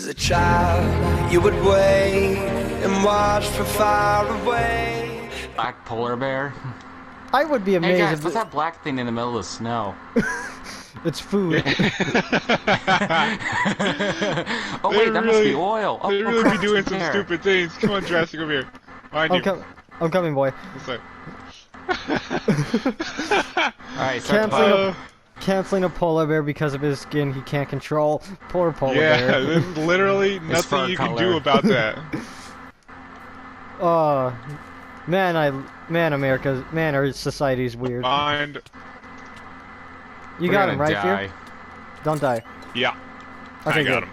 As a child, you would wait and watch from far away. Black polar bear? I would be amazed Hey guys, if what's that black thing in the middle of the snow? it's food. Oh wait, that must be oil. Oh, They really crap, be doing it's some there. stupid things. Come on, Jurassic, over here. Behind you. I'm coming, boy. This way. Alright, start the Canceling a polar bear because of his skin he can't control. Poor polar yeah, bear. there's literally nothing you can do about that. Oh, man, our society's weird. Mind. You We're got him, gonna right, die. Fear? Don't die. Yeah. Okay, I got good. him.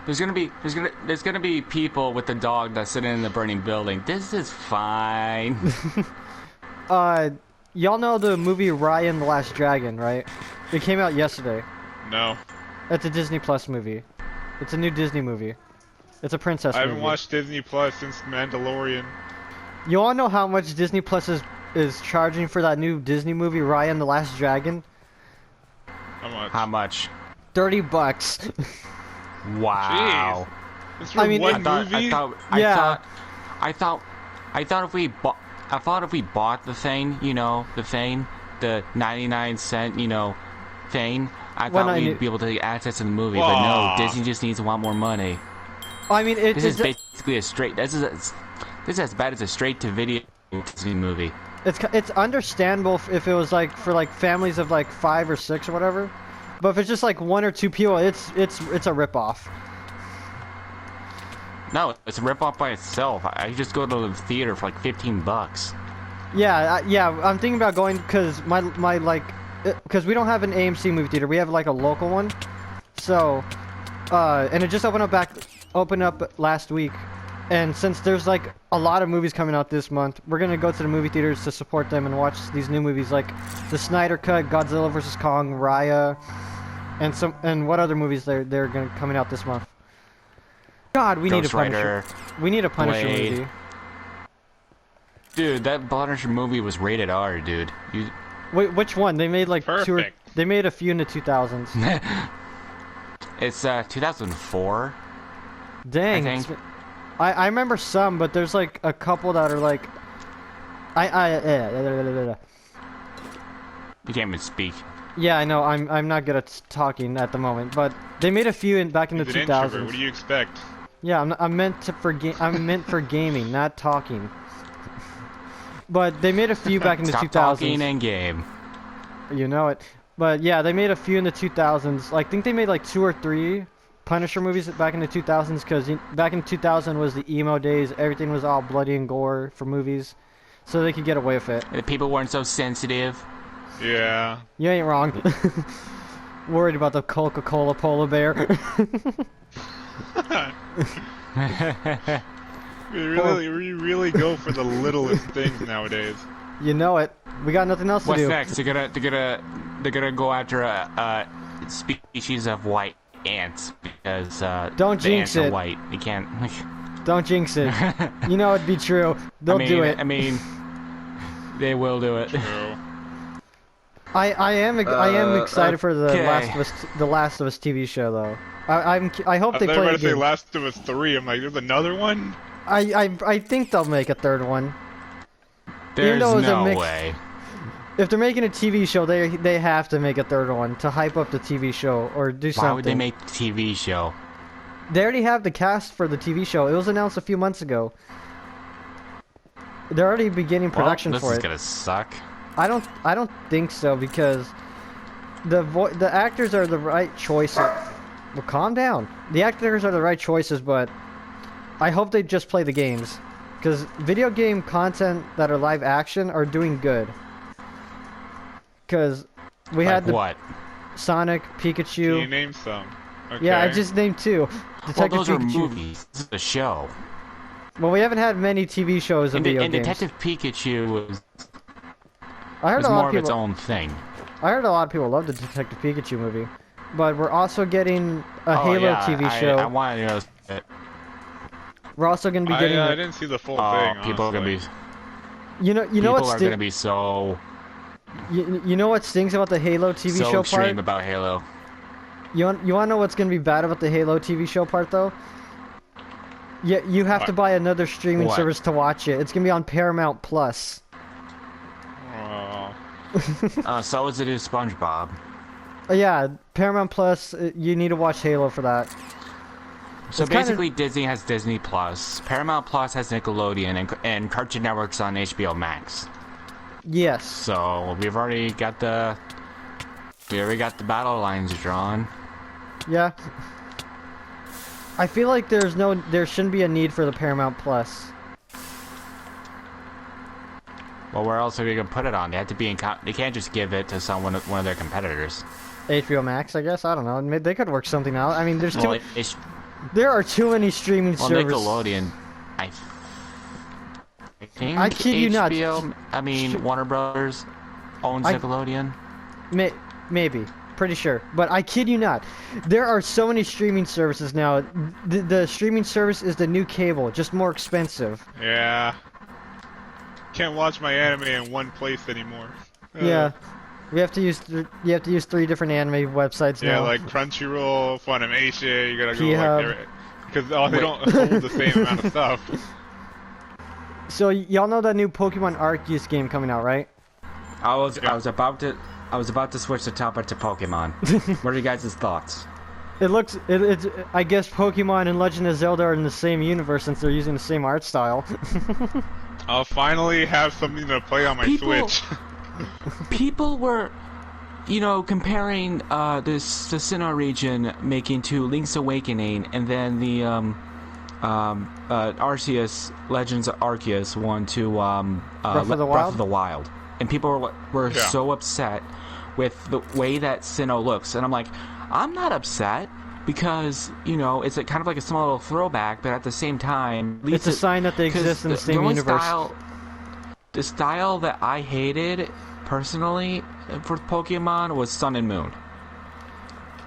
There's gonna be people with the dog that's sitting in the burning building. This is fine. Y'all know the movie Raya and the Last Dragon, right? It came out yesterday. No. It's a Disney Plus movie. It's a new Disney movie. It's a princess movie. I haven't watched Disney Plus since Mandalorian. You wanna know how much Disney Plus is charging for that new Disney movie Raya and the Last Dragon? How much? How much? $30. Wow. Jeez. It's for I mean, one I movie? thought if we bought the thing, you know, the 99-cent, you know, thing, I thought we'd be able to get access to the movie, but no, Disney just needs a lot more money. I mean, this is basically a straight. This is as bad as a straight-to-video Disney movie. It's understandable if it was like for like families of like 5 or 6 or whatever, but if it's just like 1 or 2 people, it's a ripoff. No, it's a ripoff by itself. I just go to the theater for like $15. Yeah, I'm thinking about going because because we don't have an AMC movie theater. We have like a local one, so and it just opened up last week. And since there's like a lot of movies coming out this month, we're gonna go to the movie theaters to support them and watch these new movies like the Snyder Cut, Godzilla vs. Kong, Raya, and what other movies they're coming out this month. God, we need a Punisher. We need a Punisher movie. Dude, that Punisher movie was rated R, dude. Wait, which one? They made like Perfect. They made a few in the 2000s. It's 2004. Dang. I think. I remember some, but there's like a couple that are like You can't even speak. Yeah, I know. I'm not good at talking at the moment, but they made a few back in the 2000s. What do you expect? Yeah, I'm meant for gaming, not talking. But they made a few back in the 2000s. Stop talking and game. You know it. But yeah, they made a few in the 2000s. I think they made like 2 or 3 Punisher movies back in the 2000s, because back in 2000 was the emo days. Everything was all bloody and gore for movies, so they could get away with it. The people weren't so sensitive. Yeah. You ain't wrong. Worried about the Coca-Cola polar bear. we really go for the littlest things nowadays. You know it. We got nothing else to do. What's next? They're gonna go after a species of white ants because don't jinx ants it. are white. You can't. Don't jinx it. You know it'd be true. They'll do it. I mean, they will do it. True. I am excited for the Last of Us TV show though. I hope they play about the to say game. Last of Us 3. I'm like, there's another one. I think they'll make a 3rd one. There's no way. If they're making a TV show, they have to make a 3rd one to hype up the TV show or do something. Why would they make the TV show? They already have the cast for the TV show. It was announced a few months ago. They're already beginning production for it. This is gonna suck. I don't think so, because the actors are the right choices. Well, calm down. The actors are the right choices, but I hope they just play the games, because video game content that are live action are doing good. Because we had the what? Sonic, Pikachu. Can you name some? Okay. Yeah, I just named 2. Detective Well, those Pikachu. are movies. This is a show. Well, we haven't had many TV shows and video games. Detective Pikachu was of more of people, its own thing. I heard a lot of people love the Detective Pikachu movie, but we're also getting a Halo TV show. I want to know it. We're also going to be getting. I didn't see the full thing. People are gonna be. You know people what's are gonna be so. You know what stings about the Halo TV so show extreme part? about Halo. You want to know what's going to be bad about the Halo TV show part though? Yeah, you have to buy another streaming What? service to watch it. It's gonna be on Paramount Plus. So is it is SpongeBob. Yeah, Paramount Plus. You need to watch Halo for that. So It's kinda- basically, Disney has Disney Plus, Paramount Plus has Nickelodeon, and Cartoon Network's on HBO Max. Yes. So we already got the battle lines drawn. Yeah. I feel like there shouldn't be a need for the Paramount Plus. Well, where else are we gonna put it on? They have to be in. They can't just give it to one of their competitors. HBO Max, I guess. I don't know. They could work something out. I mean, Well, there are too many streaming services. Nickelodeon, I think. I kid you not. HBO, I mean, Warner Brothers owns Nickelodeon. Maybe. Pretty sure. But I kid you not. There are so many streaming services now. The streaming service is the new cable, just more expensive. Yeah. Can't watch my anime in one place anymore. Yeah. You have to use 3 different anime websites now. Yeah, like Crunchyroll, Funimation, you gotta go P-Hub. like there. Because they don't hold the same amount of stuff. So y'all know that new Pokemon Arceus game coming out, right? I was about to switch the topic to Pokemon. What are you guys' thoughts? It's I guess Pokemon and Legend of Zelda are in the same universe since they're using the same art style. I'll finally have something to play on my Switch. People were, comparing the Sinnoh region making to Link's Awakening, and then the Arceus Legends of Arceus one to Breath of the Wild? And people were so upset with the way that Sinnoh looks, and I'm like, I'm not upset. Because, it's kind of like a small little throwback, but at the same time... It's a sign that they exist in the same universe. The style that I hated, personally, for Pokemon was Sun and Moon.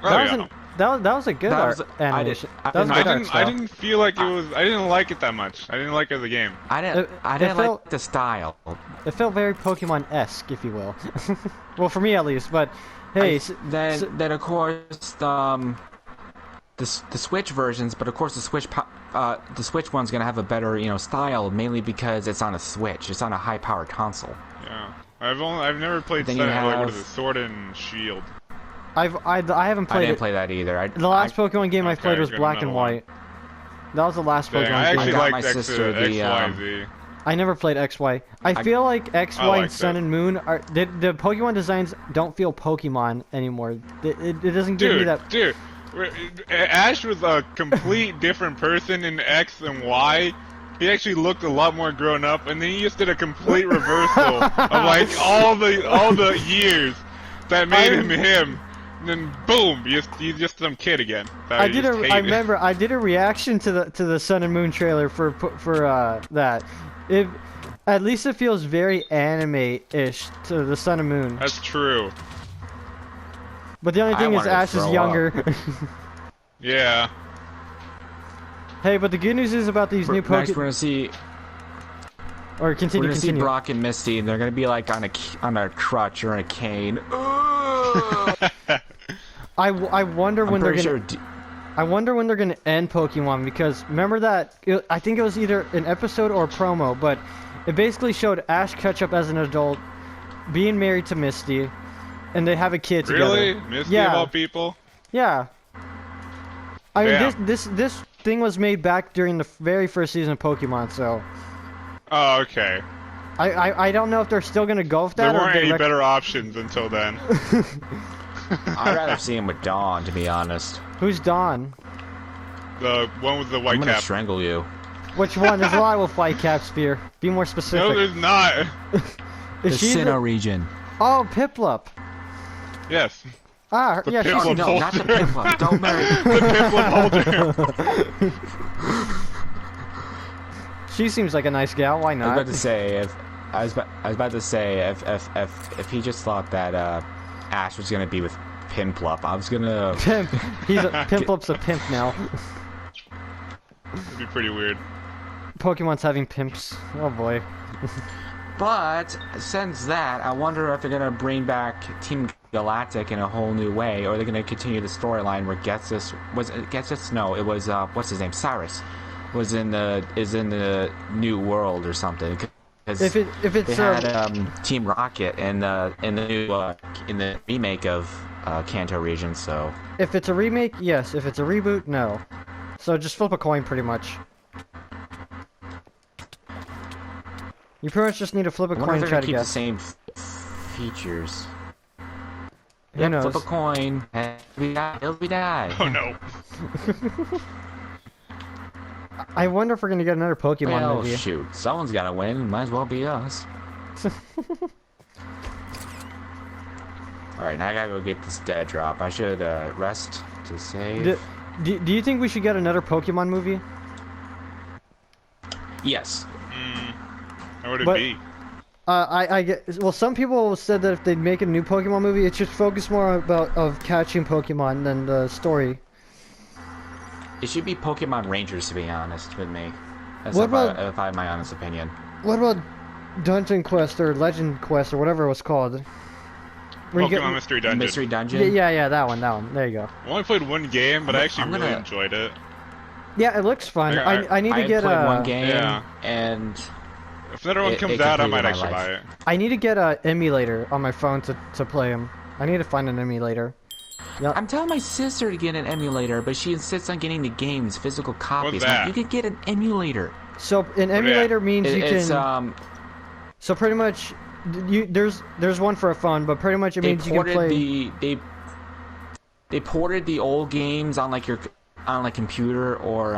That was a good animation. I didn't feel like it was... I didn't like it that much. I didn't like it as a game. I didn't like the style. It felt very Pokemon-esque, if you will. Well, for me at least, but... Hey... Then of course, the Switch versions, but of course the Switch one's gonna have a better, style, mainly because it's on a Switch. It's on a high-powered console. Yeah, I've never played Sword and Shield. I haven't played it. I didn't play that either. The last Pokemon game I played was Black and White. That was the last Pokemon game. I actually got liked my sister XYZ. I never played XY. I feel like XY and Sun and Moon are the Pokemon designs don't feel Pokemon anymore. It doesn't give me that. Dude, Ash was a complete different person in X and Y. He actually looked a lot more grown up, and then he just did a complete reversal of like all the years that made him him. And then boom, he's just some kid again. I remember I did a reaction to the Sun and Moon trailer for that. At least it feels very anime-ish to the Sun and Moon. That's true. But the only thing is Ash is younger. Yeah. Hey, but the good news is about these new Pokemon. Next, we're gonna see. Or continue. We're gonna see Brock and Misty, and they're gonna be like on a crutch or a cane. I wonder when they're gonna. I wonder when they're gonna end Pokemon, because remember that I think it was either an episode or a promo, but it basically showed Ash catch up as an adult, being married to Misty, and they have a kid together. Really? Misty of all people? Yeah. I mean, this thing was made back during the very first season of Pokemon, so. Oh, okay. I don't know if they're still gonna go with that. There weren't any better options until then. I'd rather see him with Dawn, to be honest. Who's Dawn? The one with the white cap. I'm gonna strangle you. Which one? There's a lot with white cap, Spear. Be more specific. No, there's not. Is the Sinnoh region. Oh, Piplup. Yes. Ah, yeah, no, not the Piplup. Don't marry the Piplup holder. She seems like a nice gal. Why not? I was about to say if he just thought that Ash was gonna be with Piplup, I was gonna. Pimp. Piplup's a pimp now. It'd be pretty weird. Pokemon's having pimps. Oh boy. But since that, I wonder if they're gonna bring back Team Galactic in a whole new way, or they're gonna continue the storyline where Ghetsis was it Ghetsis? No, it was what's his name, Cyrus. was in the New World or something. Because if it's they had Team Rocket in the new in the remake of Kanto region. So if it's a remake, yes. If it's a reboot, no. So just flip a coin, pretty much. You pretty much just need to flip a coin and try to keep guess. the same features. Who knows? Flip a coin and we die. Oh no. I wonder if we're gonna get another Pokemon movie. Oh shoot! Someone's gotta win. Might as well be us. All right, now I gotta go get this dead drop. I should rest to save. Do you think we should get another Pokemon movie? Yes. How would it be? I get. Well, some people said that if they'd make a new Pokemon movie, it should focus more of catching Pokemon than the story. It should be Pokemon Rangers, to be honest with me. That's What if about- I have my honest opinion. What about Dungeon Quest or Legend Quest or whatever it was called? Where you Pokemon get- Mystery Dungeon. Mystery Dungeon. Yeah, that one. There you go. I only played one game, but I actually I'm really gonna- enjoyed it. Yeah, it looks fun. I need to I get played a. one game, Yeah. and If another one It comes out, I completed might my actually life. buy it. I need to get a emulator on my phone to play them. I need to find an emulator. Yeah. I'm telling my sister to get an emulator, but she insists on getting the games, physical copies. What's that? You could get an emulator. So an emulator means you It's can. So pretty much, there's one for a phone, but pretty much it they means you can ported play. they ported the old games on like your computer or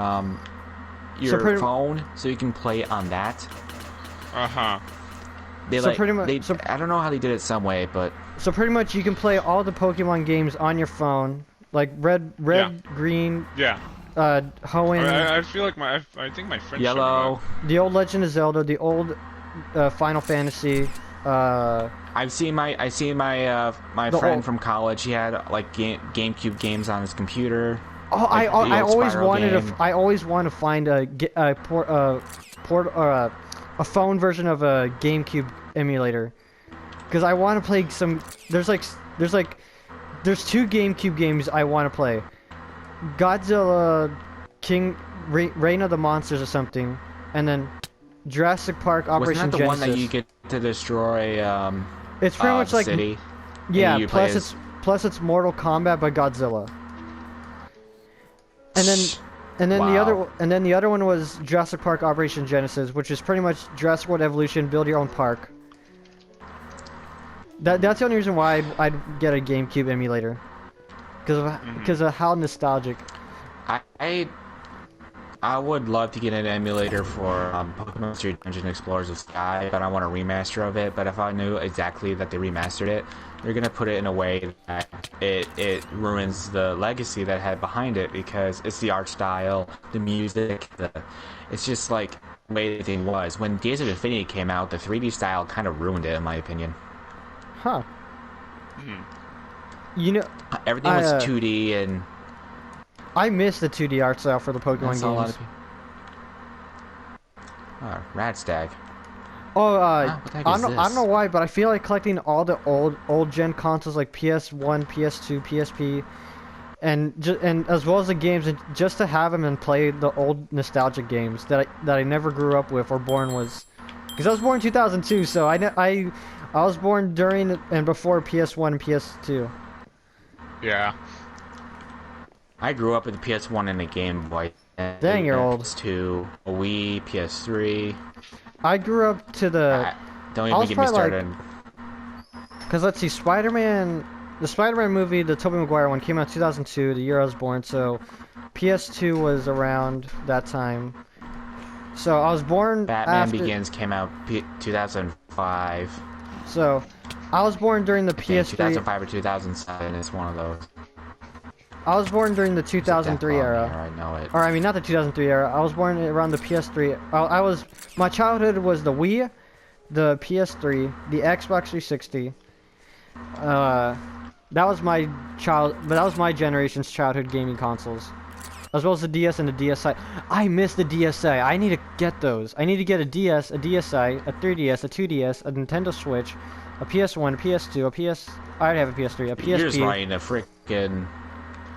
your pretty- phone, so you can play it on that. Uh-huh. They So pretty much- I don't know how they did it some way, but So pretty much you can play all the Pokemon games on your phone, like red, green, Yeah. Hoenn, I feel like I think my friend Yellow. the old Legend of Zelda, the old Final Fantasy. I've seen my The friend old- from college. He had like GameCube games on his computer. Oh, Like the I old always Spyro wanted game. I always want to find a phone version of a GameCube emulator, because I want to play some. There's two GameCube games I want to play. Godzilla, Reign of the Monsters or something, and then Jurassic Park Operation Wasn't that the Genesis. one that you get to destroy? It's pretty much the like city. yeah. And you play Plus it's Mortal Kombat by Godzilla. And then Wow. the other one was Jurassic Park Operation Genesis, which is pretty much Jurassic World Evolution, build your own park. That's the only reason why I'd get a GameCube emulator, because of how nostalgic. I would love to get an emulator for Pokemon Mystery Dungeon Explorers of Sky, but I want a remaster of it. But if I knew exactly that they remastered it, they're gonna put it in a way that it ruins the legacy that it had behind it, because it's the art style, the music, it's just like the way the thing was. When Days of Infinity came out, the 3D style kind of ruined it, in my opinion. Huh. You know, Everything was 2D, and I miss the 2D art style for the Pokemon that's a lot games. of people. Radstag. Oh, what the heck I is don't know this? why, but I feel like collecting all the old gen consoles like PS1, PS2, PSP, and as well as the games, and just to have them and play the old nostalgic games that I never grew up with or born was, because I was born in 2002, so I was born during and before PS1 and PS2. Yeah. I grew up with the PS1 and the Game Boy. Dang, you're old. PS2, a Wii, PS3. I grew up to the. Don't I even was get me probably, started. Because let's see, the Spider-Man movie, the Tobey Maguire one, came out 2002, the year I was born, so PS2 was around that time. So I was born Batman after. Begins came out 2005. So I was born during the And PS3. 2005 or 2007 is one of those. I was born during the 2003 era. I know it. Or I mean, not the 2003 era. I was born around the PS3. My childhood was the Wii, the PS3, the Xbox 360. That was my generation's childhood gaming consoles, as well as the DS and the DSi. I miss the DSi. I need to get those. I need to get a DS, a DSi, a 3DS, a 2DS, a Nintendo Switch, a PS1, a PS2, a PS. I already have a PS3, a PSP. You're just writing a freaking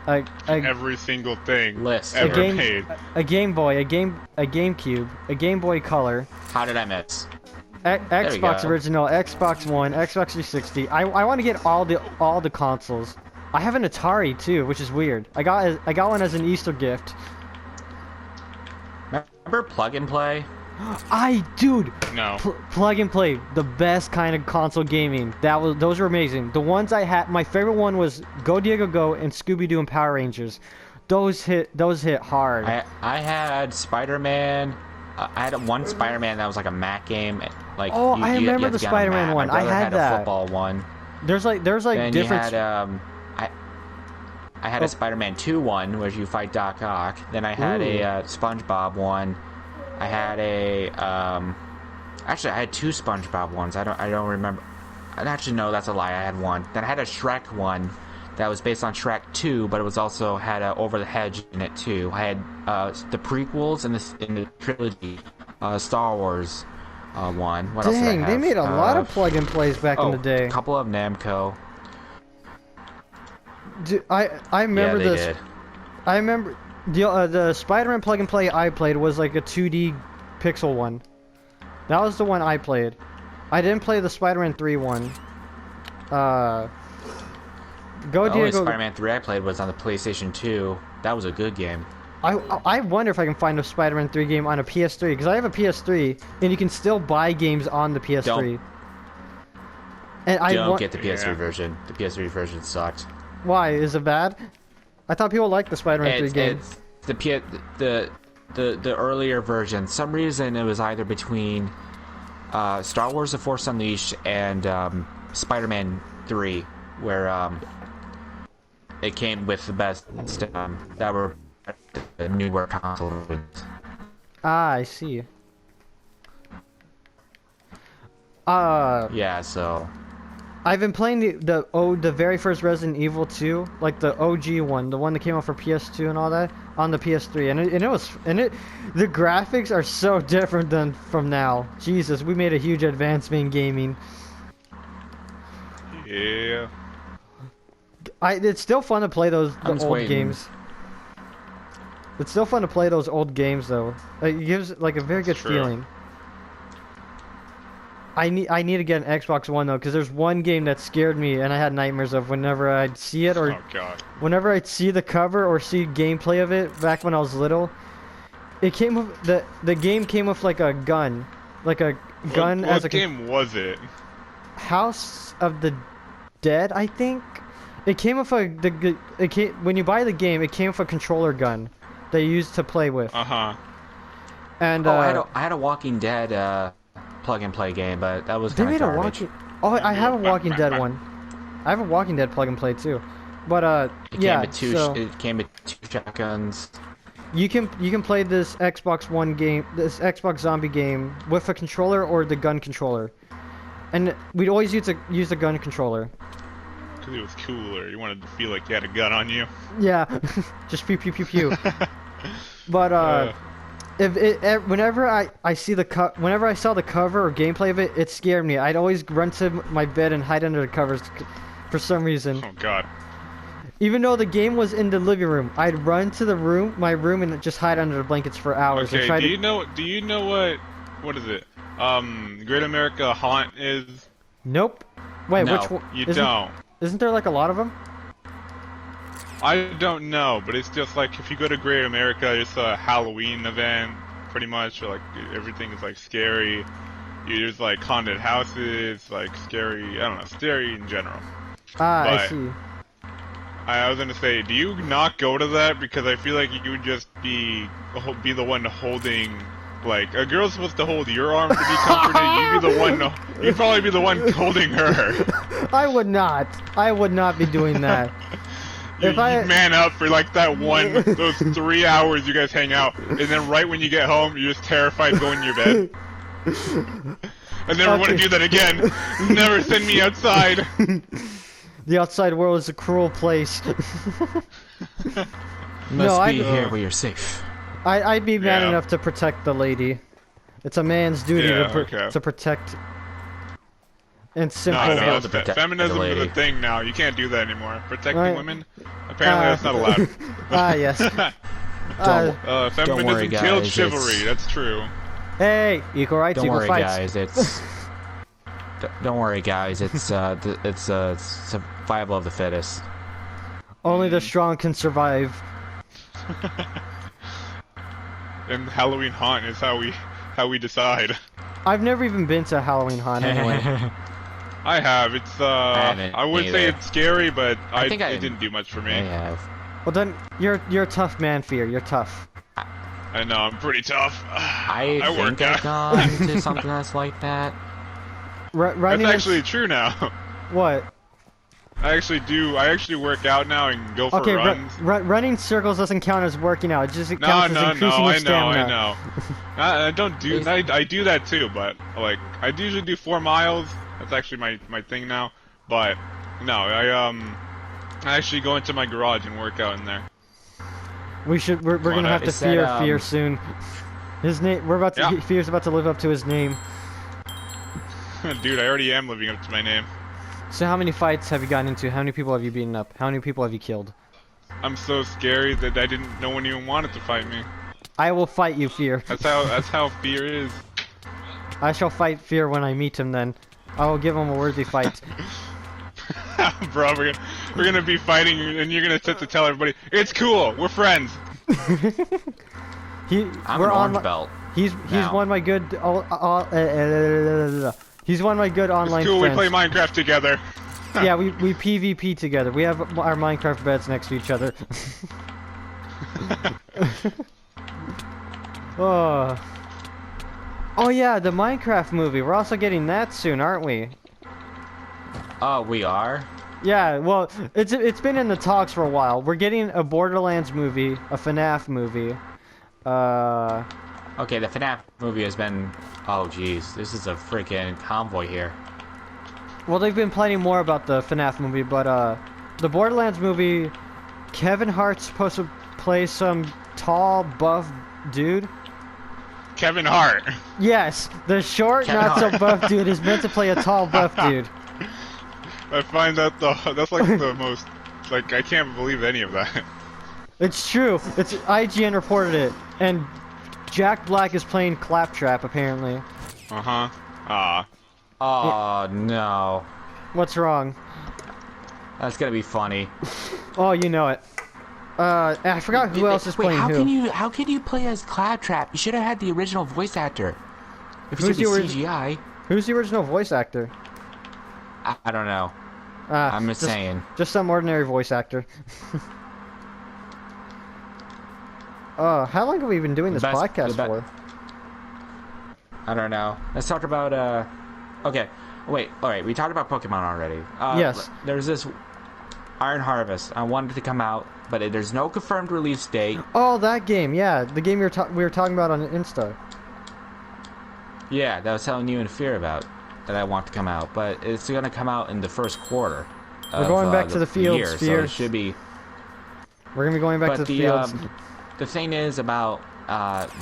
every single thing List. ever made. A Game Boy, a GameCube, a Game Boy Color. How did I miss? Xbox original, Xbox One, Xbox 360. I want to get all the consoles. I have an Atari too, which is weird. I got one as an Easter gift. Remember Plug and Play? Dude. No. Plug and Play, the best kind of console gaming. Those were amazing. The ones I had, my favorite one was Go Diego Go and Scooby Doo and Power Rangers. Those hit hard. I had Spider-Man. I had one Spider-Man that was like a Mac game. Like I remember the Spider-Man one. I had that. A football one. There's like then different. You had, I had a Spider-Man 2 one where you fight Doc Ock. Then I had a SpongeBob one. I had a actually I had 2 SpongeBob ones. I don't remember. Actually no, that's a lie. I had one. Then I had a Shrek one that was based on Shrek 2, but it was also had a Over the Hedge in it too. I had the prequels in the trilogy, Star Wars one. What else did I have? They made a lot of plug and plays back in the day. A couple of Namco. Dude, I remember this. Did. I remember the Spider-Man plug and play I played was like a 2D pixel one. That was the one I played. I didn't play the Spider-Man 3 one. The only Spider-Man 3 I played was on the PlayStation 2. That was a good game. I wonder if I can find a Spider-Man 3 game on a PS3 because I have a PS3 and you can still buy games on the PS3. Don't get the PS3 version. The PS3 version sucked. Why? Is it bad? I thought people liked the Spider-Man 3 game. It's the earlier version. Some reason it was either between Star Wars: The Force Unleashed and Spider-Man 3, where it came with the best that were the newer consoles. I see. Yeah, so I've been playing the very first Resident Evil 2, like the OG one, the one that came out for PS2 and all that, on the PS3, and the graphics are so different than from now. Jesus, we made a huge advancement in gaming. Yeah. It's still fun to play those old games. It's still fun to play those old games though. It gives like a very good feeling. I need to get an Xbox One though, because there's one game that scared me and I had nightmares of whenever I'd see it, or whenever I'd see the cover or see gameplay of it back when I was little. It came with the game came with like a gun, What game was it? House of the Dead, I think. It came with when you buy the game, it came with a controller gun that you used to play with. And I had a Walking Dead plug and play game, but that was kind of garbage. I have a Walking Dead one. I have a Walking Dead plug and play too, but it came with 2 shotguns. You can play this Xbox One game, this Xbox Zombie game with a controller or the gun controller, and we'd always use the gun controller. Because it was cooler. You wanted to feel like you had a gun on you. Yeah, just pew pew pew pew. But whenever I saw the cover or gameplay of it, it scared me. I'd always run to my bed and hide under the covers for some reason. Oh God. Even though the game was in the living room, I'd run to my room and just hide under the blankets for hours. Okay, do you know what is it? Great America Haunt is? Nope. Wait, no, which one? You don't. Isn't there like a lot of them? I don't know, but it's just like if you go to Great America, it's a Halloween event, pretty much. Like everything is like scary. There's like haunted houses, like scary. I don't know, scary in general. I see. I was gonna say, do you not go to that because I feel like you would just be the one holding. Like a girl's supposed to hold your arm to be comforted. You'd probably be the one holding her. I would not. I would not be doing that. You man up for like those 3 hours you guys hang out, and then right when you get home, you're just terrified going to your bed. I never want to do that again. Never send me outside. The outside world is a cruel place. Must be here where you're safe. I'd be man enough to protect the lady. It's a man's duty to protect. and simple. No, to protect feminism the is a lady. thing now. You can't do that anymore. Protecting Right. women? Apparently that's not allowed. Yes. Feminism worry, killed guys, chivalry. it's- That's true. Hey, equal rights, Don't equal worry, fights. guys. It's don't worry, guys. It's survival of the fittest. Only the strong can survive. And Halloween Haunt is how we decide. I've never even been to Halloween Haunt anyway. I have. It's haven't I would say either. it's scary, but I think it didn't do much for me. I have. Well then, you're a tough man, Fear. You're tough. I know, I'm pretty tough. I work think I've out. gone to something that's like that. That's Running actually true now. what? I actually work out now and go for Okay, runs. running circles doesn't count as working out. It just No, counts as no, increasing your I stamina. know. I don't do. I do that too, but like I usually do 4 miles. That's actually my thing now. But no, I actually go into my garage and work out in there. We're gonna have to Is that, fear soon. His name. We're about to. Yeah. Fear's about to live up to his name. Dude, I already am living up to my name. So how many fights have you gotten into? How many people have you beaten up? How many people have you killed? I'm so scary that no one even wanted to fight me. I will fight you, Fear. That's how fear is. I shall fight Fear when I meet him. Then I will give him a worthy fight. Bro, we're gonna be fighting, and you're gonna have to tell everybody it's cool. We're friends. I'm we're an orange on. belt. He's now. one of my good. He's one of my good online It's cool. friends. We play Minecraft together. Yeah, we PvP together. We have our Minecraft beds next to each other. Oh yeah, the Minecraft movie. We're also getting that soon, aren't we? Oh, we are? Yeah, well, it's been in the talks for a while. We're getting a Borderlands movie, a FNAF movie. Okay, the FNAF movie has been... Oh, jeez. This is a freaking convoy here. Well, they've been planning more about the FNAF movie, but the Borderlands movie, Kevin Hart's supposed to play some tall, buff dude. Kevin Hart. Yes, the short, Kevin not so Hart. buff dude is meant to play a tall, buff dude. I find that that's like the most, like, I can't believe any of that. It's true. It's IGN reported it, and Jack Black is playing Claptrap apparently. Uh-huh. Ah. Oh, no. What's wrong? That's gonna be funny. Oh, you know it. I forgot who else is Wait, playing who. how can you play as Claptrap? You should have had the original voice actor. If Who's it's gonna the be CGI, Who's the original voice actor? I don't know. I'm just saying. Just some ordinary voice actor. How long have we been doing this podcast for? I don't know. Let's talk about, okay. Wait, alright, we talked about Pokemon already. Yes. There's this Iron Harvest. I wanted to come out, but there's no confirmed release date. Oh, that game, yeah. The game we were talking about on Insta. Yeah, that I was telling you and Fear about, that I want to come out. But it's going to come out in the first quarter. We're going back to the fields, year, Fear. so it should be... We're gonna be going back to the fields. The thing is about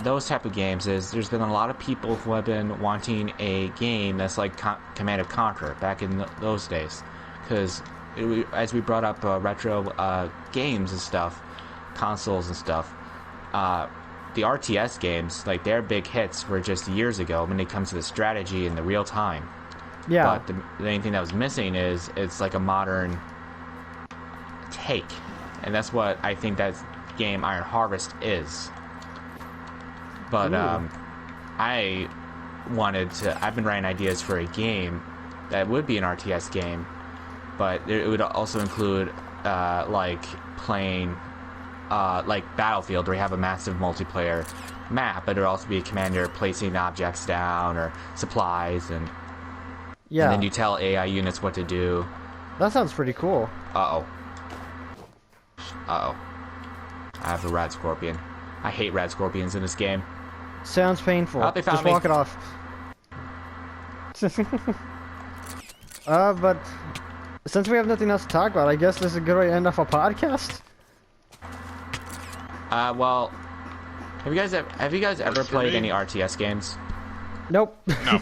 those type of games is there's been a lot of people who have been wanting a game that's like Command & Conquer back in those days, because as we brought up retro games and stuff, consoles and stuff, the RTS games, like their big hits were just years ago when it comes to the strategy and the real time. Yeah. But the main thing that was missing is it's like a modern take, and that's what I think that game Iron Harvest is. But I've been writing ideas for a game that would be an RTS game, but it would also include like playing like Battlefield, where you have a massive multiplayer map, but it would also be a commander placing objects down or supplies, and then you tell AI units what to do. That sounds pretty cool. Uh-oh. I have a rad scorpion. I hate rad scorpions in this game. Sounds painful. Oh, they found Just me. walk it off. But since we have nothing else to talk about, I guess this is a good way to end off a podcast. Well, have you guys ever played me. any RTS games? Nope. No.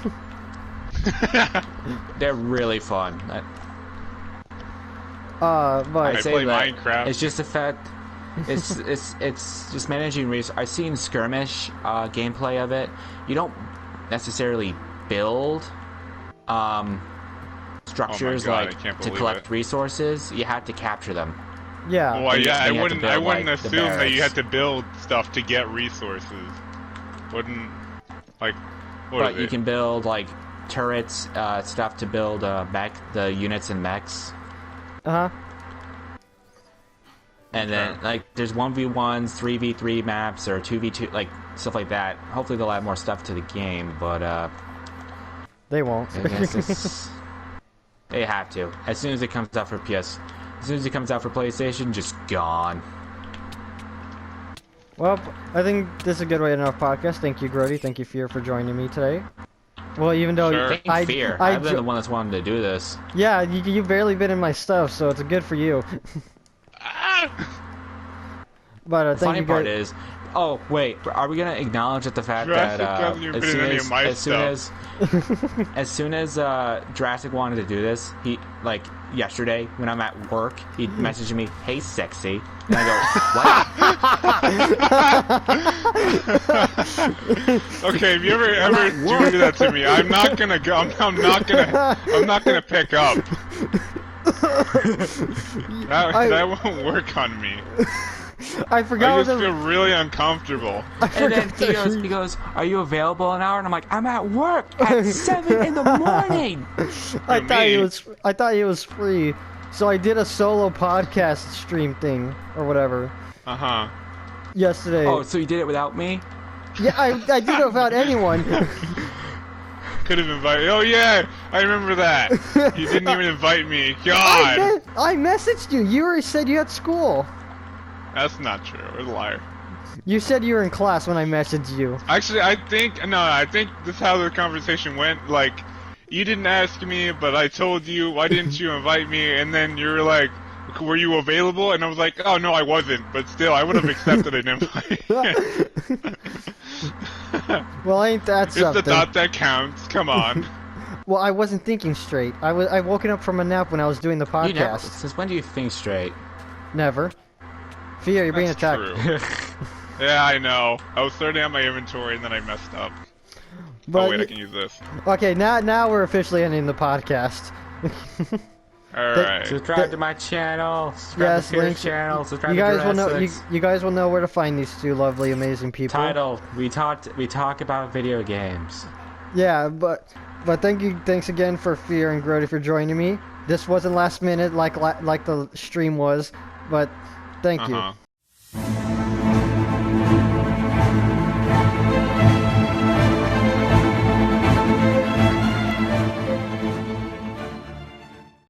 They're really fun. But I play Minecraft. It's just the fact. It's just managing resources. I've seen skirmish gameplay of it. You don't necessarily build structures like to collect resources. You have to capture them. Yeah. Well, yeah, I wouldn't like, assume that you had to build stuff to get resources. Wouldn't like. But you can build like turrets, stuff to build the units and mechs. Uh huh. And then like there's 1v1s, 3v3 maps, or 2v2, like stuff like that. Hopefully they'll add more stuff to the game, but they won't. I guess they have to. As soon as it comes out for PS, as soon as it comes out for PlayStation, just gone. Well, I think this is a good way to end our podcast. Thank you, Groatie. Thank you, Fear, for joining me today. Well, even though Fear, I've been the one that's wanted to do this. Yeah, you've barely been in my stuff, so it's good for you. But the funny part is, oh wait, are we gonna acknowledge the fact that as soon as Jurassic wanted to do this, he like yesterday when I'm at work, he messaged me, "Hey, sexy," and I go, "What?" Okay, if you ever do that to me, I'm not gonna go. I'm not gonna pick up. That won't work on me. I forgot. I just feel really uncomfortable. And then he goes, "Are you available an hour?" And I'm like, "I'm at work at 7 in the morning." I thought he was free, so I did a solo podcast stream thing or whatever. Yesterday. Oh, so you did it without me? Yeah, I did it without anyone. Could have invited. Oh yeah, I remember that. You didn't even invite me. God. I messaged you. You already said you had school. That's not true. You're a liar. You said you were in class when I messaged you. Actually, I think this is how the conversation went. Like, you didn't ask me, but I told you. Why didn't you invite me? And then you're like, "Were you available?" And I was like, "Oh no, I wasn't." But still, I would have accepted an invite. Well, ain't that something? It's the thought that counts. Come on. Well, I wasn't thinking straight. I woken up from a nap when I was doing the podcast. Since when do you think straight? Never. Fear, you're being attacked. True. Yeah, I know. I was sorting out my inventory and then I messed up. But, oh wait, I can use this. Okay, now we're officially ending the podcast. Alright. Subscribe to my channel. Subscribe to Fear's channel. Subscribe you guys to will know. Jurassic. You guys will know where to find these two lovely, amazing people. Title: We talk about video games. Yeah, but thanks again for Fear and Groatie for joining me. This wasn't last minute like the stream was, but thank you.